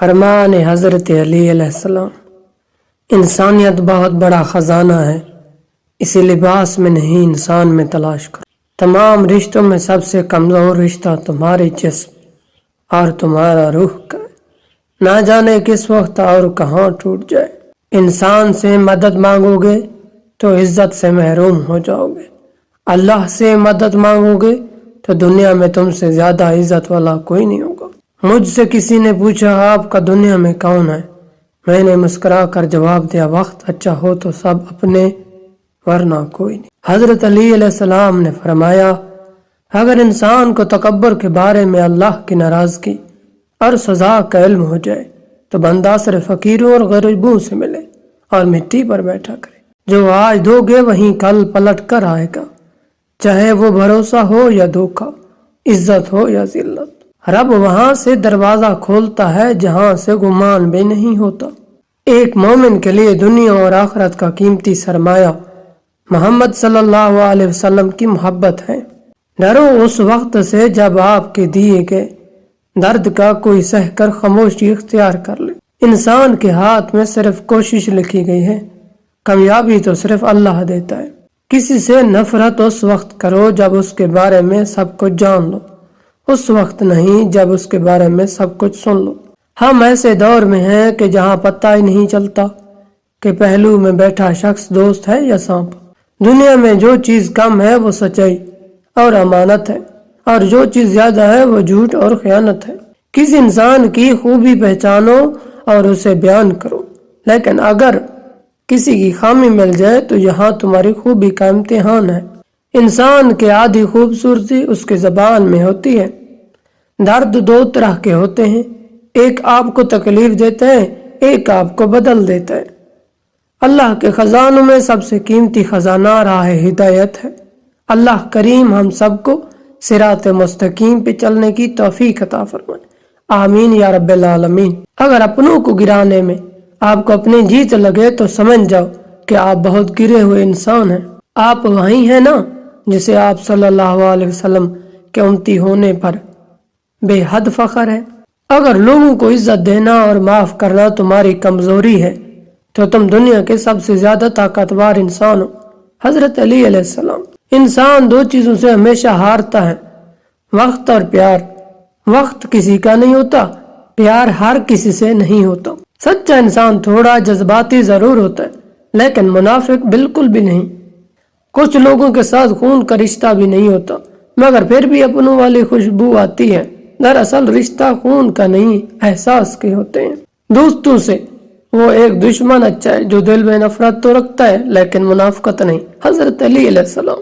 فرمان حضرت علی علیہ السلام: انسانیت بہت بڑا خزانہ ہے، اسے لباس میں نہیں انسان میں تلاش کرو۔ تمام رشتوں میں سب سے کمزور رشتہ تمہارے جسم اور تمہارا روح کا ہے، نہ جانے کس وقت اور کہاں ٹوٹ جائے۔ انسان سے مدد مانگو گے تو عزت سے محروم ہو جاؤ گے، اللہ سے مدد مانگو گے تو دنیا میں تم سے زیادہ عزت والا کوئی نہیں ہوگا۔ مجھ سے کسی نے پوچھا آپ کا دنیا میں کون ہے؟ میں نے مسکرا کر جواب دیا، وقت اچھا ہو تو سب اپنے، ورنہ کوئی نہیں۔ حضرت علی علیہ السلام نے فرمایا، اگر انسان کو تکبر کے بارے میں اللہ کی ناراضگی اور سزا کا علم ہو جائے تو بندہ صرف فقیروں اور غریبوں سے ملے اور مٹی پر بیٹھا کرے۔ جو آج دو گے وہیں کل پلٹ کر آئے گا، چاہے وہ بھروسہ ہو یا دھوکہ، عزت ہو یا ذلت۔ رب وہاں سے دروازہ کھولتا ہے جہاں سے گمان بھی نہیں ہوتا۔ ایک مومن کے لیے دنیا اور آخرت کا قیمتی سرمایہ محمد صلی اللہ علیہ وسلم کی محبت ہے۔ ڈرو اس وقت سے جب آپ کے دیے گئے درد کا کوئی سہ کر خاموشی اختیار کر لے۔ انسان کے ہاتھ میں صرف کوشش لکھی گئی ہے، کامیابی تو صرف اللہ دیتا ہے۔ کسی سے نفرت اس وقت کرو جب اس کے بارے میں سب کچھ جان لو، اس وقت نہیں جب اس کے بارے میں سب کچھ سن لو۔ ہم ایسے دور میں ہیں کہ جہاں پتہ ہی نہیں چلتا کہ پہلو میں بیٹھا شخص دوست ہے یا سانپ۔ دنیا میں جو چیز کم ہے وہ سچائی اور امانت ہے، اور جو چیز زیادہ ہے وہ جھوٹ اور خیانت ہے۔ کسی انسان کی خوبی پہچانو اور اسے بیان کرو، لیکن اگر کسی کی خامی مل جائے تو یہاں تمہاری خوبی کا امتحان ہے۔ انسان کی آدھی خوبصورتی اس کی زبان میں ہوتی ہے۔ درد دو طرح کے ہوتے ہیں، ایک آپ کو تکلیف دیتا ہے، ایک آپ کو بدل دیتا ہے۔ اللہ کے خزانوں میں سب سے قیمتی خزانہ راہ ہدایت ہے۔ اللہ کریم ہم سب کو صراط مستقیم پہ چلنے کی توفیق عطا فرمائے، آمین یا رب العالمین۔ اگر اپنوں کو گرانے میں آپ کو اپنی جیت لگے تو سمجھ جاؤ کہ آپ بہت گرے ہوئے انسان ہیں۔ آپ وہی ہیں نا جسے آپ صلی اللہ علیہ وسلم کے امتی ہونے پر بے حد فخر ہے۔ اگر لوگوں کو عزت دینا اور معاف کرنا تمہاری کمزوری ہے تو تم دنیا کے سب سے زیادہ طاقتور انسان ہو۔ حضرت علی علیہ السلام: انسان دو چیزوں سے ہمیشہ ہارتا ہے، وقت اور پیار۔ وقت کسی کا نہیں ہوتا، پیار ہر کسی سے نہیں ہوتا۔ سچا انسان تھوڑا جذباتی ضرور ہوتا ہے لیکن منافق بالکل بھی نہیں۔ کچھ لوگوں کے ساتھ خون کا رشتہ بھی نہیں ہوتا مگر پھر بھی اپنوں والی خوشبو آتی ہے۔ دراصل رشتہ خون کا نہیں، احساس کے ہوتے ہیں۔ دوستوں سے وہ ایک دشمن اچھا ہے جو دل میں نفرت تو رکھتا ہے لیکن منافقت نہیں۔ حضرت علی علیہ السلام: